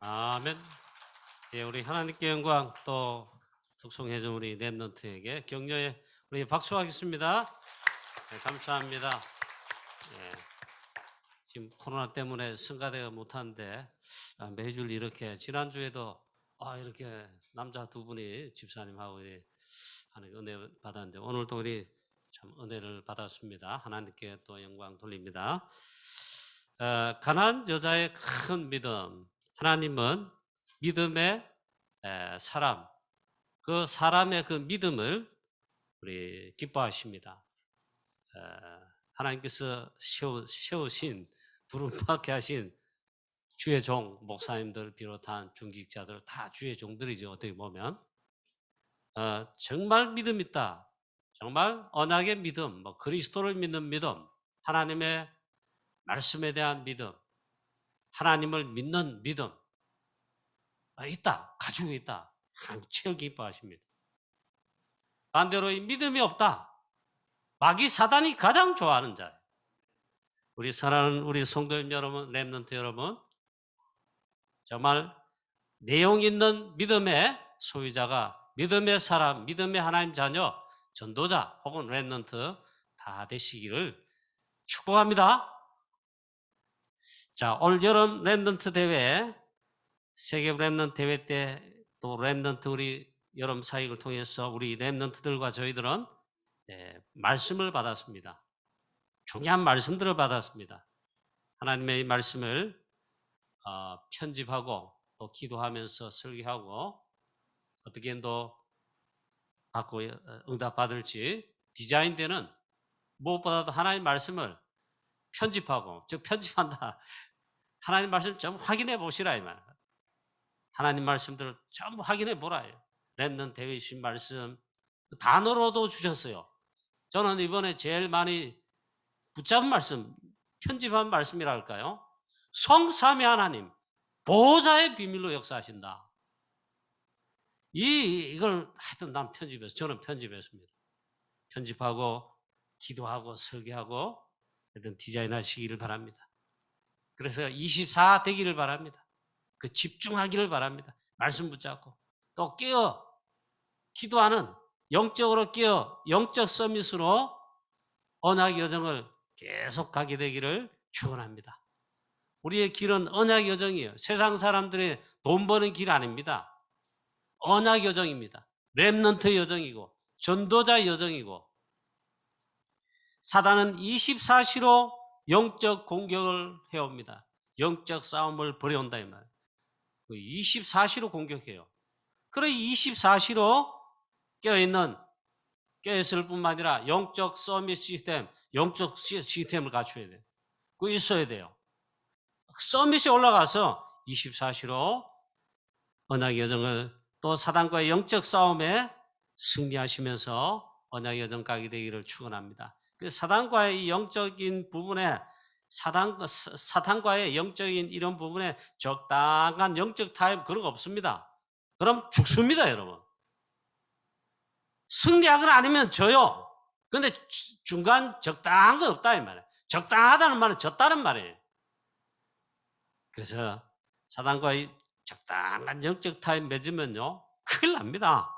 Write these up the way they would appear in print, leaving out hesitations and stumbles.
아멘. 예, 우리 하나님께 영광 또 특송해준 우리 랩런트에게 격려의 우리 박수하겠습니다. 네, 감사합니다. 예, 지금 코로나 때문에 성가대가 못하는데 매주 이렇게 지난주에도 이렇게 남자 두 분이 집사님하고 하는 은혜 받았는데 오늘도 우리 참 은혜를 받았습니다. 하나님께 또 영광 돌립니다. 가난한 여자의 큰 믿음. 하나님은 믿음의 사람, 그 사람의 그 믿음을 우리 기뻐하십니다. 하나님께서 세우신 부름받게 하신 주의 종 목사님들 비롯한 중직자들 다 주의 종들이죠. 어떻게 보면 정말 믿음 있다. 정말 언약의 믿음, 그리스도를 믿는 믿음, 하나님의 말씀에 대한 믿음, 하나님을 믿는 믿음 있다. 가지고 있다. 하나님 제일 기뻐하십니다. 반대로 이 믿음이 없다. 마귀 사단이 가장 좋아하는 자예요. 우리 사랑하는 우리 성도님 여러분, 렘넌트 여러분, 정말 내용 있는 믿음의 소유자가 믿음의 사람, 믿음의 하나님 자녀, 전도자 혹은 렘넌트 다 되시기를 축복합니다. 자, 올 여름 렘넌트 대회, 세계 렘넌트 대회 때 또 렘넌트 우리 여름 사역을 통해서 우리 렘넌트들과 저희들은 말씀을 받았습니다. 중요한 말씀들을 받았습니다. 하나님의 이 말씀을 편집하고 또 기도하면서 설교하고 어떻게 또 받고 응답 받을지 디자인되는 무엇보다도 하나님 말씀을 편집하고 즉 편집한다. 하나님 말씀 좀 확인해 보시라 이 말. 하나님 말씀들을 전부 확인해 보라. 렘넌트 대회 주신 말씀 단어로도 주셨어요. 저는 이번에 제일 많이 붙잡은 말씀, 편집한 말씀이라 할까요? 성삼위 하나님, 보호자의 비밀로 역사하신다. 이걸 하여튼 난 편집해서, 저는 편집했습니다. 편집하고, 기도하고, 설계하고, 하여튼 디자인하시기를 바랍니다. 그래서 24 되기를 바랍니다. 그 집중하기를 바랍니다. 말씀 붙잡고, 또 깨어, 기도하는, 영적으로 깨어, 영적 서밋으로 언약 여정을 계속 가게 되기를 축원합니다. 우리의 길은 언약 여정이에요. 세상 사람들의 돈 버는 길 아닙니다. 언약 여정입니다. 렘넌트 여정이고 전도자 여정이고 사단은 24시로 영적 공격을 해옵니다. 영적 싸움을 벌여온다 이 말. 24시로 공격해요. 그래 24시로 깨어있을 뿐만 아니라 영적 서밋 시스템, 영적 시스템을 갖춰야 돼요. 그거 있어야 돼요. 서밋에 올라가서 24시로 언약 여정을 또 사단과의 영적 싸움에 승리하시면서 언약 여정 가게 되기를 축원합니다. 그 사단과의 영적인 부분에 사탄과의 영적인 이런 부분에 적당한 영적 타협 그런 거 없습니다. 그럼 죽습니다, 여러분. 승리하거나 아니면 져요. 근데 중간 적당한 거 없다 이 말이에요. 적당하다는 말은 졌다는 말이에요. 그래서 사단과의 적당한 영적 타협 맺으면요 큰일 납니다.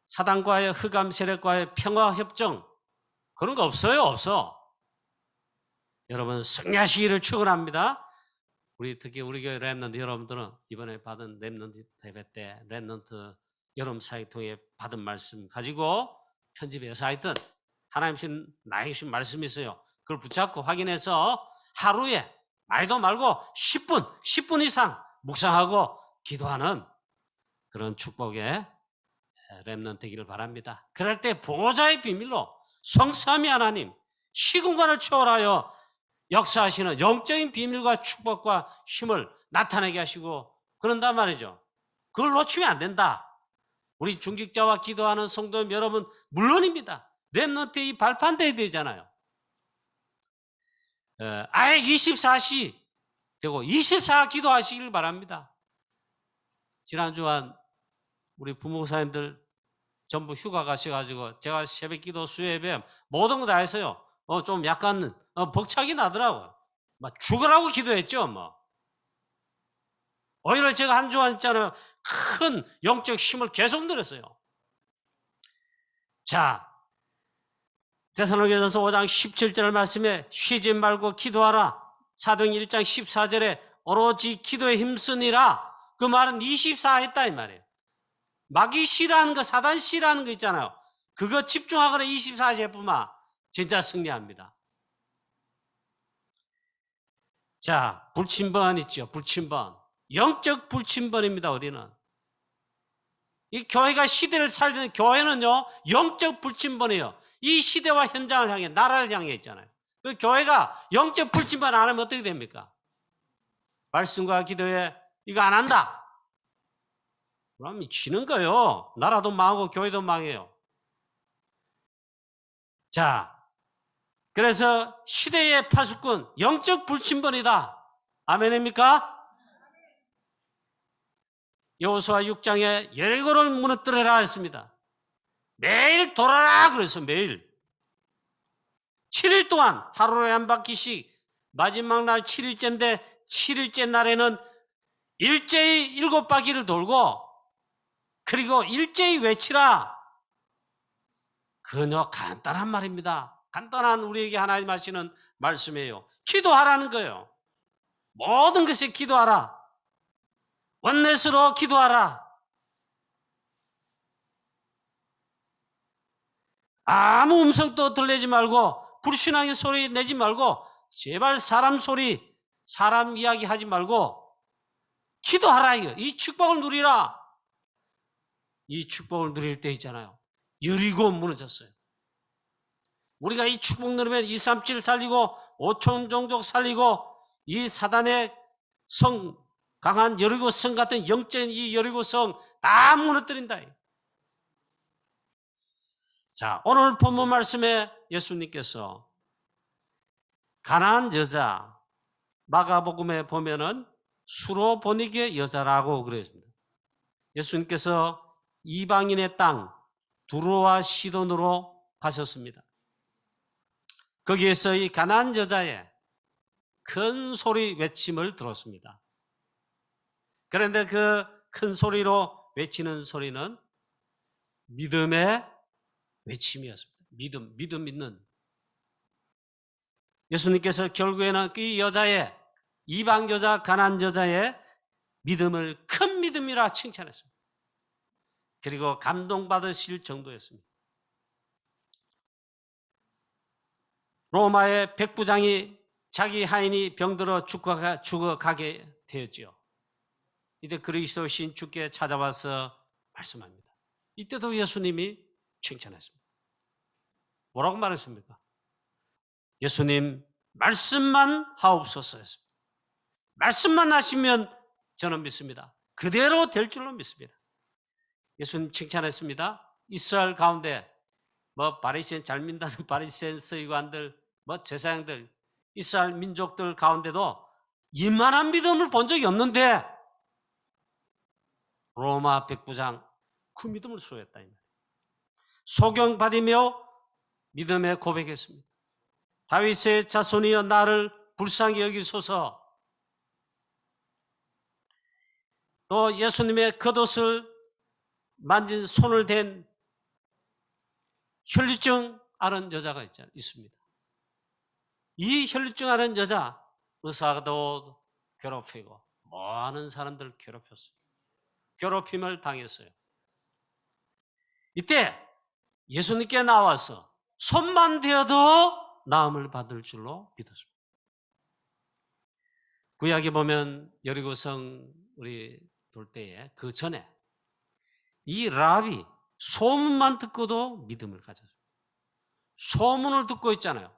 사단과의 흑암 세력과의 평화 협정 그런 거 없어요. 없어. 여러분 승리하시기를 축원합니다. 특히 우리 교회 렘넌트 여러분들은 이번에 받은 렘넌트 대회 때 렘넌트 여름 사역 통해 받은 말씀 가지고 편집해서 하여튼 하나님 주신 나에게 주신 말씀이 있어요. 그걸 붙잡고 확인해서 하루에 많이도 말고 10분 이상 묵상하고 기도하는 그런 축복의 렘넌트 되기를 바랍니다. 그럴 때 보호자의 비밀로 성삼위 하나님 시공간을 초월하여 역사하시는 영적인 비밀과 축복과 힘을 나타내게 하시고 그런단 말이죠. 그걸 놓치면 안 된다. 우리 중직자와 기도하는 성도 여러분 물론입니다. 렘넌트의 이 발판돼야 되잖아요. 아예 24시 되고 24 기도하시길 바랍니다. 지난주 한 우리 부목사님들 전부 휴가 가셔가지고 제가 새벽 기도 수요예배 모든 거 다 했어요. 좀 약간 벅차기 나더라고요. 막 죽으라고 기도했죠. 뭐. 오히려 제가 한 주간 있잖아요. 큰 영적 힘을 계속 늘었어요. 자, 데살로니가전서 5장 17절 말씀에 쉬지 말고 기도하라. 사도행 1장 14절에 오로지 기도에 힘쓰니라. 그 말은 24 했다 이 말이에요. 마귀 싫어하는 거, 사단 싫어하는 거 있잖아요. 그거 집중하거나 24시 해보면 진짜 승리합니다. 자, 불침번 있죠. 불침번. 영적 불침번입니다. 우리는. 이 교회가 시대를 살리는 교회는요, 영적 불침번이에요. 이 시대와 현장을 향해, 나라를 향해 있잖아요. 그 교회가 영적 불침번 안 하면 어떻게 됩니까? 말씀과 기도에 이거 안 한다. 그럼 지는 거예요. 나라도 망하고 교회도 망해요. 자, 그래서 시대의 파수꾼, 영적 불침번이다. 아멘입니까? 여호수아 6장에 여리고를 무너뜨려라 했습니다. 매일 돌아라 그래서 매일 7일 동안 하루에 한 바퀴씩 마지막 날 7일째인데 7일째 날에는 일제히 7바퀴를 돌고 그리고 일제히 외치라. 그녀 간단한 말입니다. 간단한 우리에게 하나님 하시는 말씀이에요. 기도하라는 거예요. 모든 것에 기도하라. 원넷으로 기도하라. 아무 음성도 들리지 말고 불신앙의 소리 내지 말고 제발 사람 소리, 사람 이야기 하지 말고 기도하라. 이 축복을 누리라. 이 축복을 누릴 때 있잖아요. 여리고 무너졌어요. 우리가 이 축복 누리면 237 살리고 5천 종족 살리고 이 사단의 성 강한 여리고 성 같은 영적인 이 여리고 성 다 무너뜨린다. 자, 오늘 본문 말씀에 예수님께서 가나안 여자 마가복음에 보면은 수로보니게 여자라고 그랬습니다. 예수님께서 이방인의 땅 두로와 시돈으로 가셨습니다. 거기에서 이 가나안 여자의 큰 소리 외침을 들었습니다. 그런데 그 큰 소리로 외치는 소리는 믿음의 외침이었습니다. 믿음 있는. 예수님께서 결국에는 이 여자의 이방 여자, 가나안 여자의 믿음을 큰 믿음이라 칭찬했습니다. 그리고 감동받으실 정도였습니다. 로마의 백부장이 자기 하인이 병들어 죽어가게 되었지요. 이때 그리스도신 주께 찾아와서 말씀합니다. 이때도 예수님이 칭찬했습니다. 뭐라고 말했습니까? 예수님 말씀만 하옵소서 했습니다. 말씀만 하시면 저는 믿습니다. 그대로 될 줄로 믿습니다. 예수님 칭찬했습니다. 이스라엘 가운데 바리새인 잘 믿다는 바리새인 서기관들 제사장들 이스라엘 민족들 가운데도 이만한 믿음을 본 적이 없는데 로마 백부장 그 믿음을 수호했다. 소경받으며 믿음에 고백했습니다. 다윗의 자손이여 나를 불쌍히 여기소서. 또 예수님의 겉옷을 만진 손을 댄 혈류증 앓은 여자가 있습니다. 이 혈류증 앓은 여자 의사도 괴롭히고 많은 사람들 괴롭혔어요. 괴롭힘을 당했어요. 이때 예수님께 나와서 손만 대어도 나음을 받을 줄로 믿었습니다. 구약에 보면 여리고성 우리 돌 때에 그 전에 이 라합이 소문만 듣고도 믿음을 가졌습니다. 소문을 듣고 있잖아요.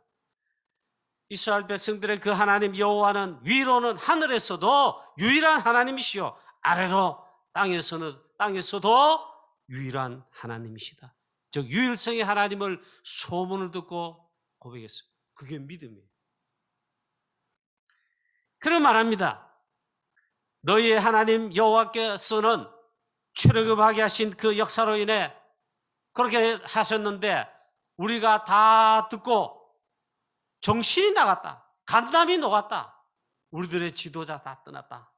이스라엘 백성들의 그 하나님 여호와는 위로는 하늘에서도 유일한 하나님이시요 아래로 땅에서도 유일한 하나님이시다. 즉 유일성의 하나님을 소문을 듣고 고백했어요. 그게 믿음이에요. 그런 말합니다. 너희의 하나님 여호와께서는 출애굽하게 하신 그 역사로 인해 그렇게 하셨는데 우리가 다 듣고 정신이 나갔다. 간담이 녹았다. 우리들의 지도자 다 떠났다.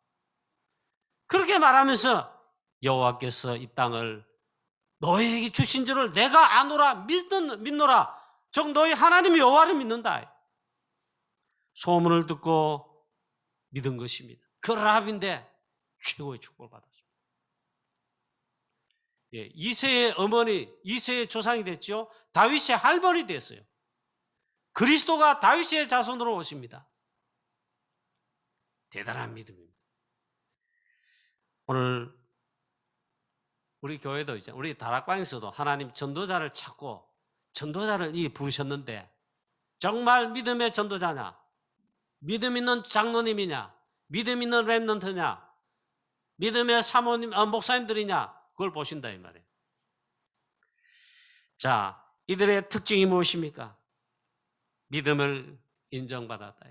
그렇게 말하면서 여호와께서 이 땅을 너희에게 주신 줄을 내가 아노라 믿노라. 즉 너희 하나님 여호와를 믿는다. 소문을 듣고 믿은 것입니다. 그 라합인데 최고의 축복을 받았습니다. 예, 이새의 어머니, 이새의 조상이 됐죠. 다윗의 할머니 됐어요. 그리스도가 다윗의 자손으로 오십니다. 대단한 믿음입니다. 오늘 우리 교회도 있잖아요. 우리 다락방에서도 하나님 전도자를 찾고 전도자를 부르셨는데 정말 믿음의 전도자냐? 믿음 있는 장로님이냐? 믿음 있는 렘넌트냐? 믿음의 사모님, 목사님들이냐? 그걸 보신다 이 말이에요. 자, 이들의 특징이 무엇입니까? 믿음을 인정받았다.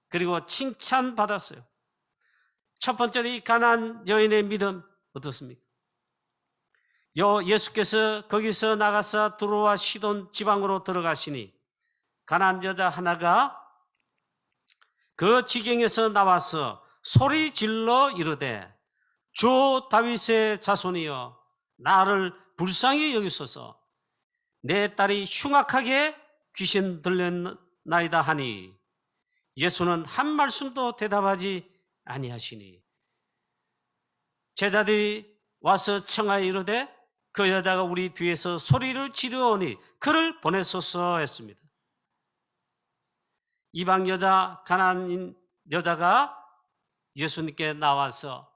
그리고 칭찬받았어요. 첫 번째는 이 가나안 여인의 믿음 어떻습니까? 예수께서 거기서 나가서 두로와 시돈 지방으로 들어가시니 가나안 여자 하나가 그 지경에서 나와서 소리 질러 이르되 주 다윗의 자손이여 나를 불쌍히 여기소서 내 딸이 흉악하게 귀신 들렸나이다 하니 예수는 한 말씀도 대답하지 아니하시니 제자들이 와서 청하여 이르되 그 여자가 우리 뒤에서 소리를 지르오니 그를 보내소서 했습니다. 이방 여자 가나안인 여자가 예수님께 나와서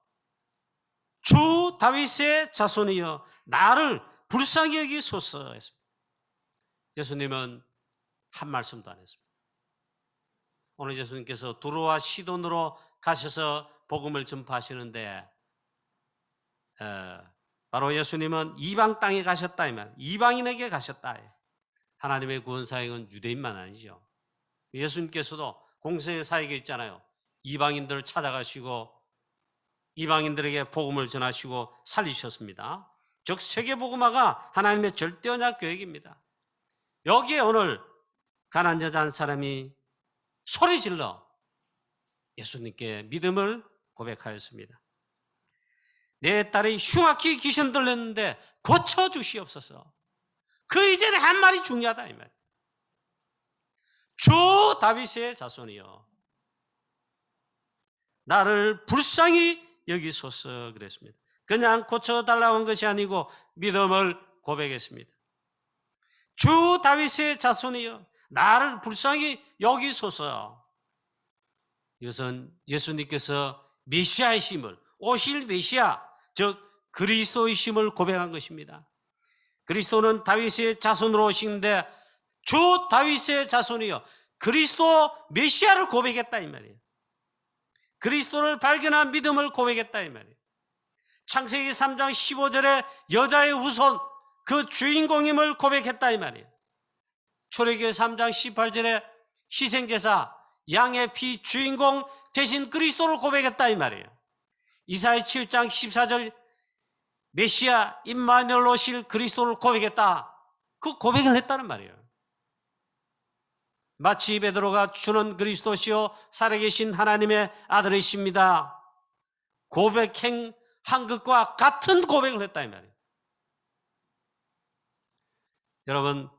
주 다윗의 자손이여 나를 불쌍히 여기소서 했습니다. 예수님은 한 말씀도 안 했습니다. 오늘 예수님께서 두로와 시돈으로 가셔서 복음을 전파하시는데 바로 예수님은 이방 땅에 가셨다 이 말, 이방인에게 가셨다. 하나님의 구원 사역은 유대인만 아니죠. 예수님께서도 공생의 사역이 있잖아요. 이방인들을 찾아가시고 이방인들에게 복음을 전하시고 살리셨습니다. 즉 세계복음화가 하나님의 절대 언약 계획입니다. 여기에 오늘 가나안 여자 한 사람이 소리질러 예수님께 믿음을 고백하였습니다. 내 딸이 흉악히 귀신 들렸는데 고쳐주시옵소서. 그 이전에 한 말이 중요하다 이 말. 주 다윗의 자손이여 나를 불쌍히 여기소서 그랬습니다. 그냥 고쳐달라고 한 것이 아니고 믿음을 고백했습니다. 주 다윗의 자손이여 나를 불쌍히 여기소서. 이것은 예수님께서 메시아이심을, 오실 메시아 즉 그리스도이심을 고백한 것입니다. 그리스도는 다윗의 자손으로 오시는데 주 다윗의 자손이여 그리스도 메시아를 고백했다 이 말이에요. 그리스도를 발견한 믿음을 고백했다 이 말이에요. 창세기 3장 15절에 여자의 후손 그 주인공임을 고백했다 이 말이에요. 출애굽기 3장 18절에 희생제사 양의 피 주인공 대신 그리스도를 고백했다 이 말이에요. 이사야 7장 14절 메시아 임마누엘 오실 그리스도를 고백했다. 그 고백을 했다는 말이에요. 마치 베드로가 주는 그리스도시요 살아계신 하나님의 아들이십니다. 고백한 것과 같은 고백을 했다 이 말이에요. 여러분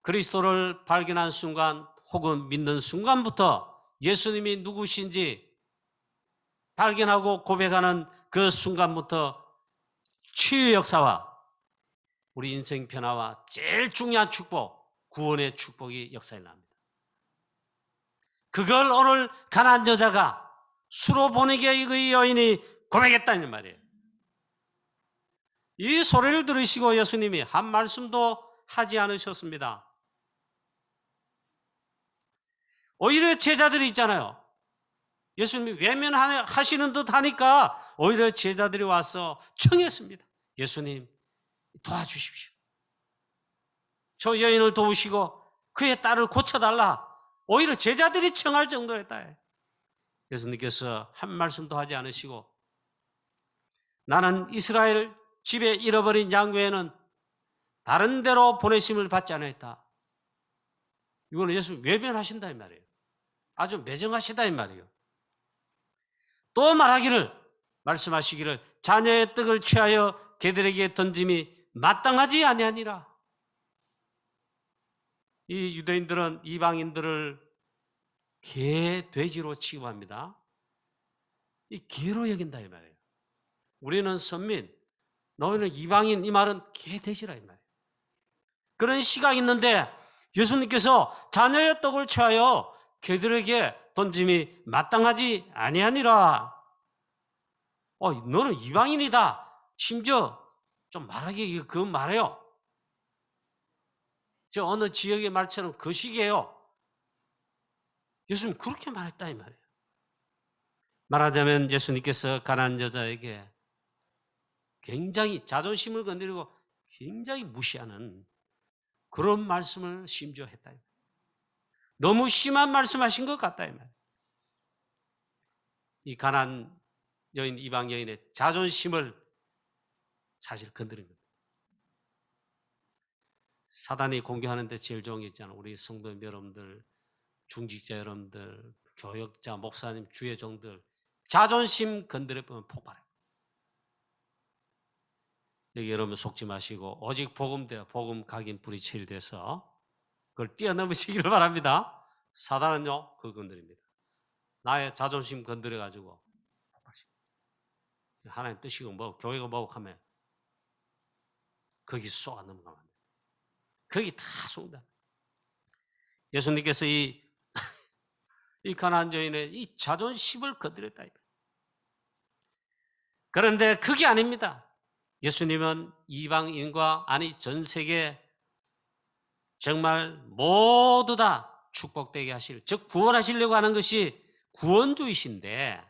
그리스도를 발견한 순간 혹은 믿는 순간부터 예수님이 누구신지 발견하고 고백하는 그 순간부터 치유의 역사와 우리 인생 변화와 제일 중요한 축복, 구원의 축복이 역사에 납니다. 그걸 오늘 가나안 여자가 수로 보내기의 그 여인이 고백했다는 말이에요. 이 소리를 들으시고 예수님이 한 말씀도 하지 않으셨습니다. 오히려 제자들이 있잖아요. 예수님이 외면하시는 듯 하니까 오히려 제자들이 와서 청했습니다. 예수님 도와주십시오. 저 여인을 도우시고 그의 딸을 고쳐달라. 오히려 제자들이 청할 정도였다. 예수님께서 한 말씀도 하지 않으시고 나는 이스라엘 집에 잃어버린 양 외에는 다른 데로 보내심을 받지 않았다. 이거는 예수님 외면하신다 이 말이에요. 아주 매정하시다 이 말이에요. 또 말하기를 말씀하시기를 자녀의 떡을 취하여 개들에게 던짐이 마땅하지 아니하니라. 이 유대인들은 이방인들을 개, 돼지로 취급합니다. 이 개로 여긴다 이 말이에요. 우리는 선민, 너희는 이방인, 이 말은 개, 돼지라 이 말이에요. 그런 시각이 있는데 예수님께서 자녀의 떡을 취하여 개들에게 던짐이 마땅하지 아니하니라. 너는 이방인이다. 심지어 좀 말하기 그 말해요. 저 어느 지역의 말처럼 그 식이에요. 예수님 그렇게 말했다 이 말이에요. 말하자면 예수님께서 가난한 여자에게 굉장히 자존심을 건드리고 굉장히 무시하는 그런 말씀을 심지어 했다. 너무 심한 말씀하신 것 같다 이 말이에요. 이 가난한 여인, 이방 여인의 자존심을 사실 건드린 겁니다. 사단이 공격하는데 제일 좋은 게 있잖아요. 우리 성도 여러분들, 중직자 여러분들, 교역자, 목사님, 주의 종들 자존심 건드려보면 폭발해요. 여기 여러분 속지 마시고 오직 복음대요. 복음 각인 불이 체일돼서 그걸 뛰어넘으시기를 바랍니다. 사단은요 그거 건드립니다. 나의 자존심 건드려가지고 폭발시켜. 하나님 뜻이고 뭐 교회가 뭐 하면 거기 쏘아 넘어가면 안 돼요. 거기 다 쏜다. 예수님께서 이 가난한 여인의 이 자존심을 건드렸다. 그런데 그게 아닙니다. 예수님은 이방인과 아니 전 세계 정말 모두 다 축복되게 하실, 즉 구원하시려고 하는 것이 구원주이신데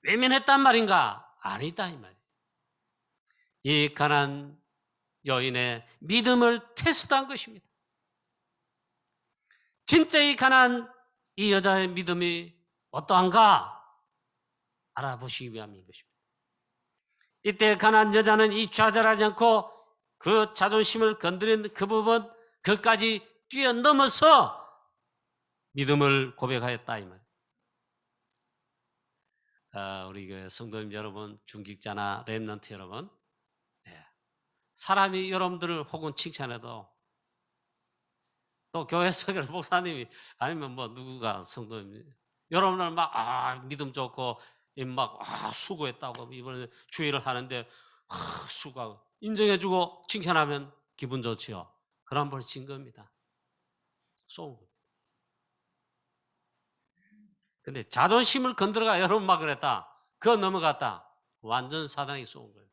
외면했단 말인가? 아니다 이 말이에요. 이 가난한 여인의 믿음을 테스트한 것입니다. 진짜 이 가난한 이 여자의 믿음이 어떠한가 알아보시기 위함인 것입니다. 이때 가난한 여자는 이 좌절하지 않고 그 자존심을 건드린 그 부분, 그까지 뛰어넘어서 믿음을 고백하였다 이 말. 우리 그 성도님 여러분, 중직자나 렘넌트 여러분, 사람이 여러분들을 혹은 칭찬해도 또 교회에서 목사님이 아니면 뭐 누구가 성도님 여러분들 막 믿음 좋고 막 수고했다고 이번에 주의를 하는데 수고하고 인정해주고 칭찬하면 기분 좋지요. 그런 벌 진 겁니다. 쏘은 겁니다. 근데 자존심을 건드려가 여러분 막 그랬다. 그거 넘어갔다. 완전 사단이 쏘은 거예요.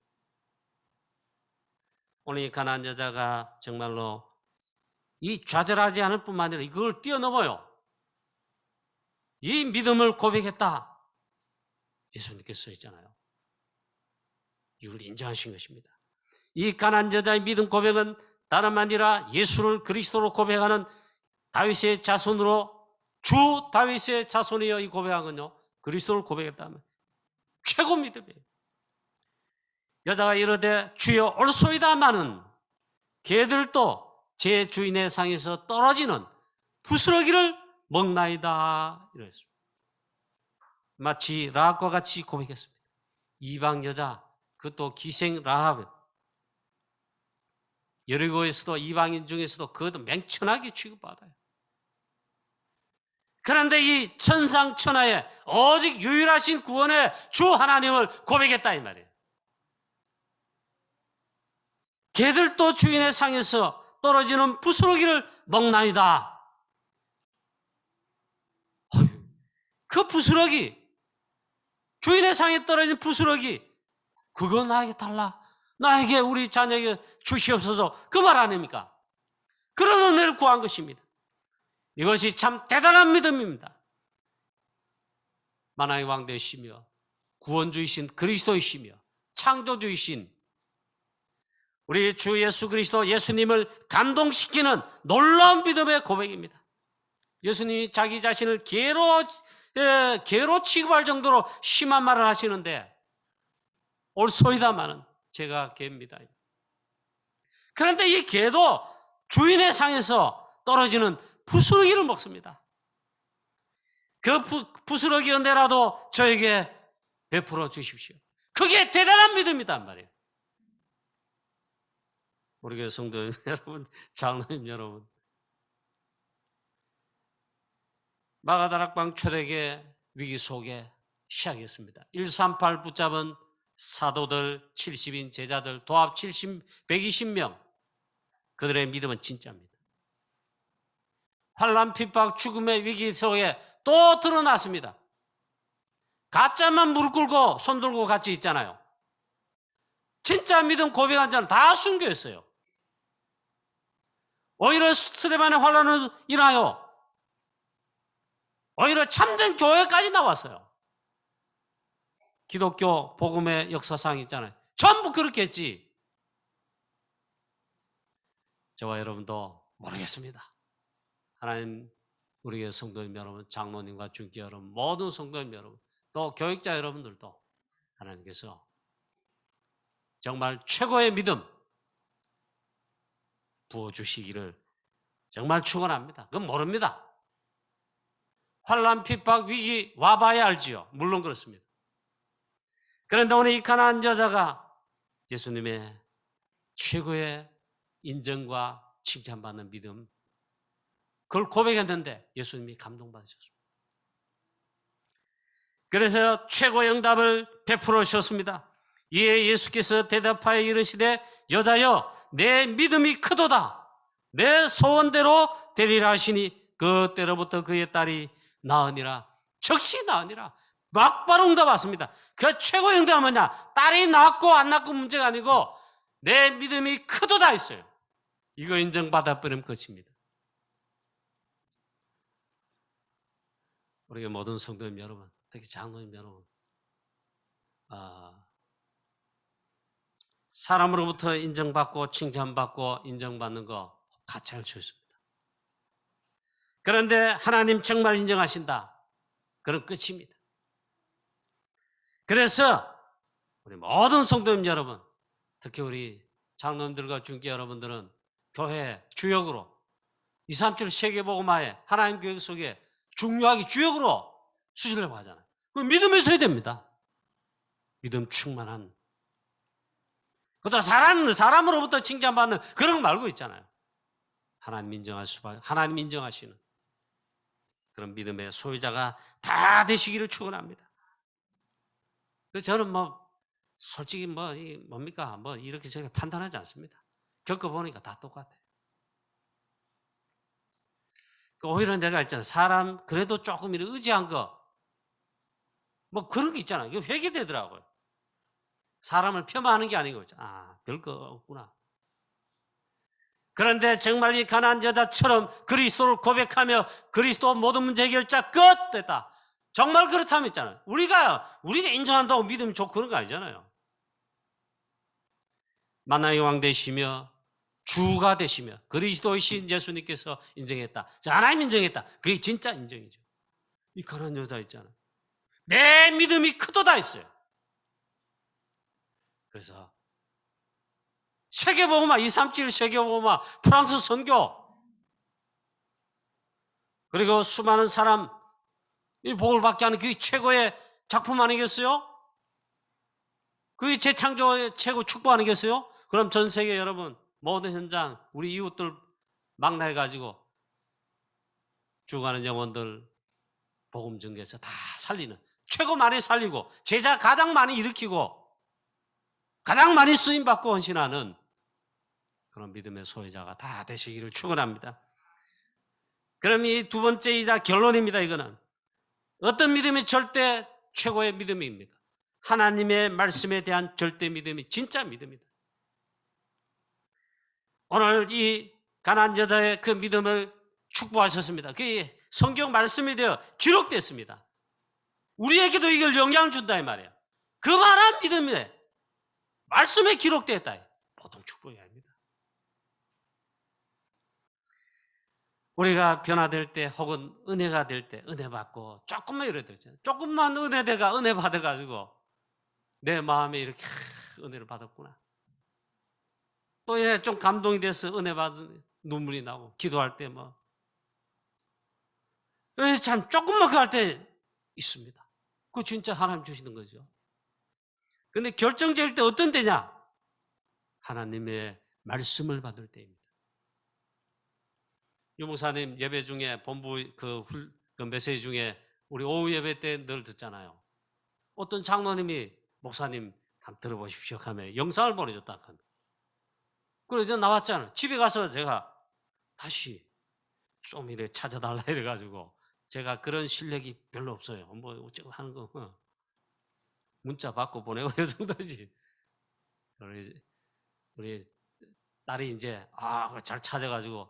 오늘 이 가난한 여자가 정말로 이 좌절하지 않을 뿐만 아니라 이걸 뛰어넘어요. 이 믿음을 고백했다. 예수님께서 했잖아요. 이걸 인정하신 것입니다. 이 가난한 여자의 믿음 고백은 다름 아니라 예수를 그리스도로 고백하는 다윗의 자손으로 주 다윗의 자손이여 이 고백한 건요. 그리스도를 고백했다면 최고 믿음이에요. 여자가 이르되 주여 옳소이다마는 개들도 제 주인의 상에서 떨어지는 부스러기를 먹나이다 이랬습니다. 마치 라합과 같이 고백했습니다. 이방 여자, 그것도 기생 라합. 여리고에서도 이방인 중에서도 그것도 맹천하게 취급받아요. 그런데 이 천상천하에 오직 유일하신 구원의 주 하나님을 고백했다 이 말이에요. 개들도 주인의 상에서 떨어지는 부스러기를 먹나이다. 그 부스러기, 주인의 상에 떨어진 부스러기, 그거 나에게 달라. 나에게 우리 자녀에게 주시옵소서. 그 말 아닙니까? 그런 은혜를 구한 것입니다. 이것이 참 대단한 믿음입니다. 만왕의 왕 되시며 구원주이신 그리스도이시며 창조주이신 우리 주 예수 그리스도 예수님을 감동시키는 놀라운 믿음의 고백입니다. 예수님이 자기 자신을 개로 취급할 정도로 심한 말을 하시는데 옳소이다마는 제가 개입니다. 그런데 이 개도 주인의 상에서 떨어지는 부스러기를 먹습니다. 그 부스러기 은혜라도 저에게 베풀어 주십시오. 그게 대단한 믿음이단 말이에요. 우리 교회 성도 여러분, 장로님 여러분, 마가다락방 초대교회 위기 속에 시작했습니다. 138 붙잡은 사도들 70인 제자들 도합 120명, 그들의 믿음은 진짜입니다. 환난 핍박 죽음의 위기 속에 또 드러났습니다. 가짜만 무릎 꿇고 손 들고 같이 있잖아요. 진짜 믿음 고백한 자는 다 순교했어요. 오히려 스데반의 환난은 인하여 오히려 참된 교회까지 나왔어요. 기독교 복음의 역사상 있잖아요. 전부 그렇게 했지. 저와 여러분도 모르겠습니다. 하나님, 우리의 성도님 여러분, 장로님과 중교 여러분, 모든 성도님 여러분, 또 교육자 여러분들도 하나님께서 정말 최고의 믿음 부어주시기를 정말 축원합니다. 그건 모릅니다. 환난, 핍박, 위기 와봐야 알지요. 물론 그렇습니다. 그런데 오늘 이 가나안 여자가 예수님의 최고의 인정과 칭찬받는 믿음, 그걸 고백했는데 예수님이 감동받으셨습니다. 그래서 최고의 응답을 베풀어 주셨습니다. 이에 예수께서 대답하여 이르시되 여자여 내 믿음이 크도다. 내 소원대로 되리라 하시니 그때로부터 그의 딸이 나으니라. 즉시 나으니라. 막바로 응답 왔습니다. 그 최고의 응답은 뭐냐? 딸이 낳고 안 낳고 문제가 아니고 내 믿음이 크도다 했어요. 이거 인정받아버리면 끝입니다. 우리 모든 성도님 여러분, 특히 장로님 여러분, 사람으로부터 인정받고 칭찬받고 인정받는 거 같이 할 수 있습니다. 그런데 하나님 정말 인정하신다. 그럼 끝입니다. 그래서 우리 모든 성도님 여러분, 특히 우리 장로님들과 중교 여러분들은 교회 주역으로 237 세계복음화에 하나님 교육 속에 중요하게 주역으로 수시려고 하잖아요. 그 믿음이 있어야 됩니다. 믿음 충만한. 그것도 사람으로부터 칭찬받는 그런 거 말고 있잖아요. 하나님 인정하시는 그런 믿음의 소유자가 다 되시기를 축원합니다. 그래서 저는 솔직히 뭡니까? 이렇게 저렇게 판단하지 않습니다. 겪어보니까 다 똑같아요. 오히려 내가 있잖아요. 사람, 그래도 조금 이렇게 의지한 거, 그런 게 있잖아요. 이게 회개되더라고요. 사람을 폄하하는 게 아니고, 별거 없구나. 그런데 정말 이 가난한 여자처럼 그리스도를 고백하며 그리스도 모든 문제 해결자 끝! 됐다. 정말 그렇다면 있잖아요. 우리가 인정한다고 믿음이 좋고 그런 거 아니잖아요. 만나의 왕 되시며 주가 되시며 그리스도이신 예수님께서 인정했다. 하나님 인정했다. 그게 진짜 인정이죠. 이 가난한 여자 있잖아요. 내 믿음이 크도다 했어요. 그래서 세계복음화, 237 세계복음화, 프랑스 선교, 그리고 수많은 사람 이 복을 받게 하는 그게 최고의 작품 아니겠어요? 그게 재창조의 최고 축복 아니겠어요? 그럼 전 세계 여러분 모든 현장 우리 이웃들 망라해가지고 죽어가는 영혼들 복음 전개해서 다 살리는, 최고 많이 살리고 제자 가장 많이 일으키고 가장 많이 쓰임받고 헌신하는 그런 믿음의 소유자가 다 되시기를 축원합니다. 그럼 이 두 번째이자 결론입니다. 이거는 어떤 믿음이 절대 최고의 믿음입니까? 하나님의 말씀에 대한 절대 믿음이 진짜 믿음이다. 오늘 이 가난한 여자의 그 믿음을 축복하셨습니다. 그게 성경 말씀이 되어 기록됐습니다. 우리에게도 이걸 영향을 준다 이 말이에요. 그만한 믿음이 말씀에 기록됐다. 보통 축복이 아닙니다. 우리가 변화될 때 혹은 은혜가 될 때 은혜 받고 조금만 이래야 되잖아요. 조금만 은혜대가 은혜 받아가지고 내 마음에 이렇게 은혜를 받았구나. 또 좀 감동이 돼서 은혜 받은 눈물이 나고 기도할 때 참 조금만 그거 할 때 있습니다. 그거 진짜 하나님 주시는 거죠. 근데 결정적일 때 어떤 때냐? 하나님의 말씀을 받을 때입니다. 유 목사님 예배 중에 본부 그 메시지 중에 우리 오후 예배 때 늘 듣잖아요. 어떤 장로님이 목사님 한번 들어보십시오 하며 영상을 보내줬다 합니다. 그래서 이제 나왔잖아요. 집에 가서 제가 다시 좀 이래 찾아달라 이래가지고 제가 그런 실력이 별로 없어요. 뭐 어쩌고 하는 거 문자 받고 보내고 이 정도지. 우리 딸이 이제 잘 찾아가지고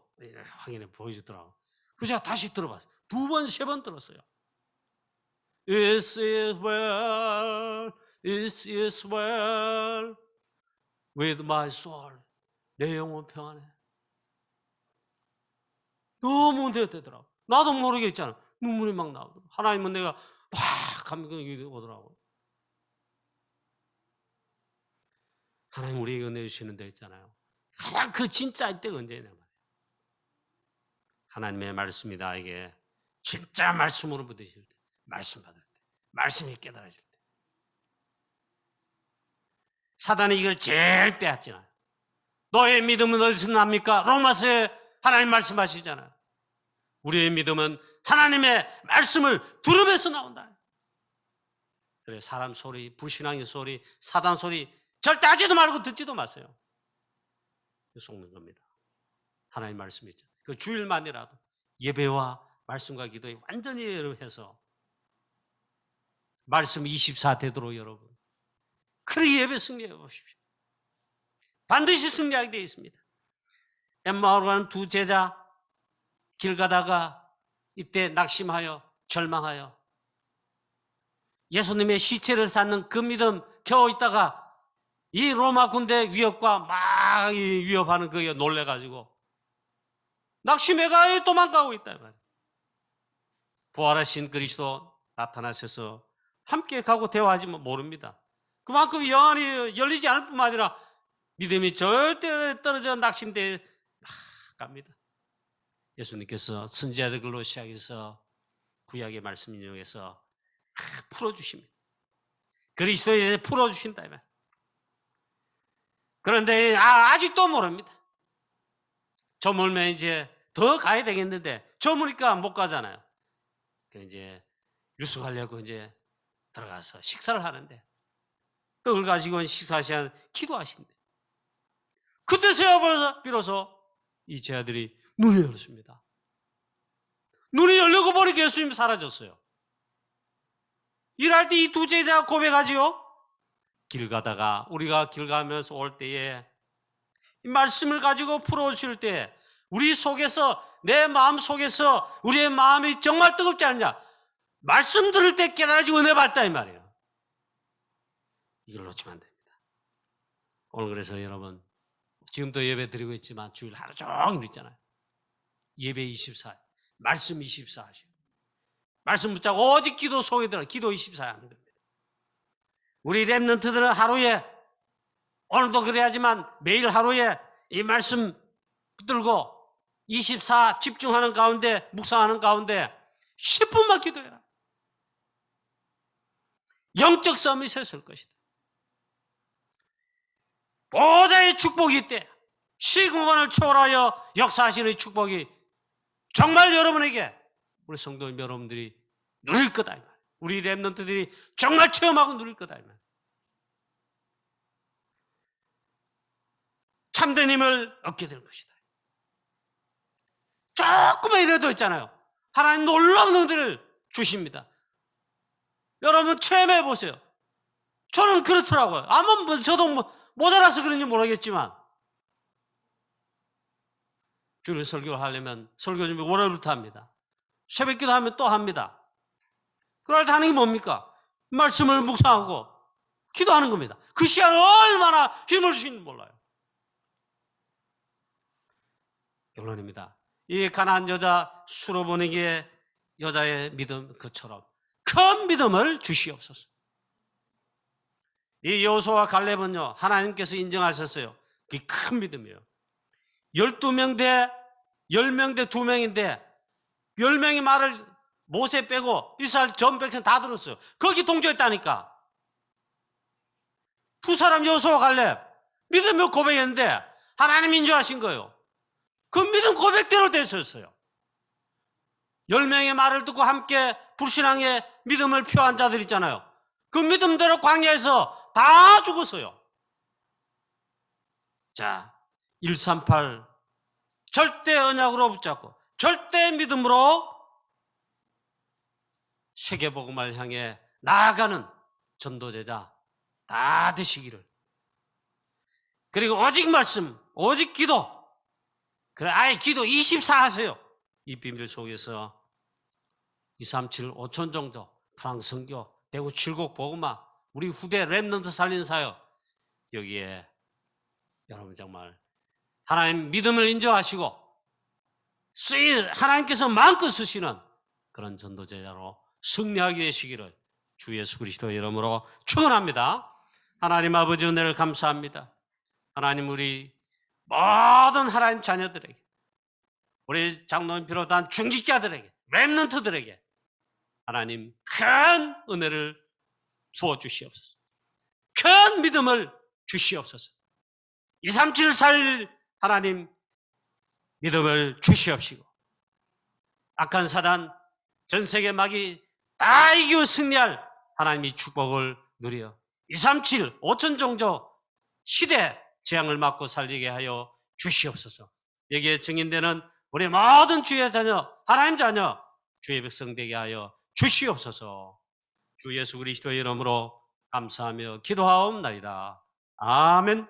확인해 보여주더라고. 그래서 제가 다시 들어봤어요. 2번, 3번 들었어요. It is well, it is well with my soul. 내 영혼 평안해. 너무 은혜되더라고. 나도 모르게 있잖아. 눈물이 막 나오더라고. 하나님은 내가 막 감격이 오더라고. 하나님 우리에게 은혜 주시는 데 있잖아요. 가장 그 진짜일 때가 언제냐 말이에요. 하나님의 말씀이 나에게 진짜 말씀으로 부딪힐 때, 말씀 받을 때, 말씀이 깨달아질 때. 사단이 이걸 제일 빼앗잖아요. 너의 믿음은 어디서 납니까? 로마서에 하나님 말씀하시잖아요. 우리의 믿음은 하나님의 말씀을 들으면서 나온다. 그래 사람 소리, 불신앙의 소리, 사단 소리 절대 하지도 말고 듣지도 마세요. 속는 겁니다. 하나님 말씀 있죠. 그 주일만이라도 예배와 말씀과 기도에 완전히 해서 말씀 24 되도록 여러분 그렇게 예배 승리해 보십시오. 반드시 승리하게 되어 있습니다. 엠마오로 가는 2 제자 길 가다가 이때 낙심하여 절망하여 예수님의 시체를 쌓는 그 믿음 겨우 있다가 이 로마 군대 위협과 막 위협하는 그게 놀래가지고 낙심해가 도망가고 있다 말이에요. 부활하신 그리스도 나타나셔서 함께 가고 대화하지 모릅니다. 그만큼 영안이 열리지 않을 뿐만 아니라 믿음이 절대 떨어져 낙심되어 갑니다. 예수님께서 선지자들 글로 시작해서 구약의 말씀 인용해서 풀어주십니다. 그리스도에 대해 풀어주신다. 그런데 아직도 모릅니다. 저물면 이제 더 가야 되겠는데 저무니까 못 가잖아요. 이제 유숙하려고 이제 들어가서 식사를 하는데 떡을 가지고 식사하시는 기도하신대. 그때서야 비로소 이 제자들이 눈이 열렸습니다. 눈이 열리고 보니까 예수님이 사라졌어요. 일할 때 이 2 제자가 고백하지요. 길 가다가 우리가 길 가면서 올 때에 이 말씀을 가지고 풀어주실 때 우리 속에서 내 마음 속에서 우리의 마음이 정말 뜨겁지 않느냐. 말씀 들을 때 깨달아지고 은혜 받다 이 말이에요. 이걸 놓치면 안 됩니다. 오늘 그래서 여러분 지금도 예배 드리고 있지만 주일 하루 종일 있잖아요. 예배 24, 말씀 24 하시고 말씀 붙잡고 오직 기도 속에 들어 기도 24 하는 겁니다. 우리 렘넌트들은 하루에 오늘도 그래야지만 매일 하루에 이 말씀 붙들고 24 집중하는 가운데 묵상하는 가운데 10분만 기도해라. 영적 싸움이 섰을 것이다. 보좌의 축복이 있대. 시공간을 초월하여 역사하시는 축복이 정말 여러분에게 우리 성도 여러분들이 누릴 거다. 우리 렘넌트들이 정말 체험하고 누릴 거다. 참된 힘을 얻게 될 것이다. 조금만 이래도 있잖아요. 하나님 놀라운 은혜를 주십니다. 여러분 체험해 보세요. 저는 그렇더라고요. 아마 저도 모자라서 그런지 모르겠지만 주일 설교를 하려면 설교 준비 월요일부터 합니다. 새벽기도 하면 또 합니다. 그럴 때 하는 게 뭡니까? 말씀을 묵상하고 기도하는 겁니다. 그 시간에 얼마나 힘을 주시는지 몰라요. 결론입니다. 이 가나안 여자 수로보니게 여자의 믿음 그처럼 큰 믿음을 주시옵소서. 이 여호수아와 갈렙은요 하나님께서 인정하셨어요. 그게 큰 믿음이에요. 12명 대 10명 대 2명인데 10명이 말을 모세 빼고 이스라엘 전 백성 다 들었어요. 거기 동조했다니까. 두 사람 여호수아 갈렙 믿음을 고백했는데 하나님 인정하신 거예요. 그 믿음 고백대로 됐었어요. 10명의 말을 듣고 함께 불신앙의 믿음을 표한 자들 있잖아요. 그 믿음대로 광야에서 다 죽었어요. 자, 138 절대 언약으로 붙잡고 절대 믿음으로 세계복음을 향해 나아가는 전도제자 다 되시기를. 그리고 오직 말씀, 오직 기도. 그래, 아예 기도 24 하세요. 이 비밀 속에서 237 5천 정도 프랑스 선교, 대구 칠곡 복음화, 우리 후대 렘넌트 살린 사역, 여기에 여러분 정말 하나님 믿음을 인정하시고 하나님께서 마음껏 쓰시는 그런 전도제자로 승리하게 되시기를 주 예수 그리스도의 이름으로 축원합니다. 하나님 아버지 은혜를 감사합니다. 하나님 우리 모든 하나님 자녀들에게, 우리 장로님 비롯한 중직자들에게, 렘넌트들에게 하나님 큰 은혜를 부어주시옵소서. 큰 믿음을 주시옵소서. 237 살 하나님 믿음을 주시옵시고 악한 사단 전 세계 마귀 다 이기고 승리할 하나님의 축복을 누려 237 5천 종족 시대 재앙을 막고 살리게 하여 주시옵소서. 여기에 증인되는 우리 모든 주의 자녀, 하나님 자녀, 주의 백성 되게 하여 주시옵소서. 주 예수 그리스도의 이름으로 감사하며 기도하옵나이다. 아멘.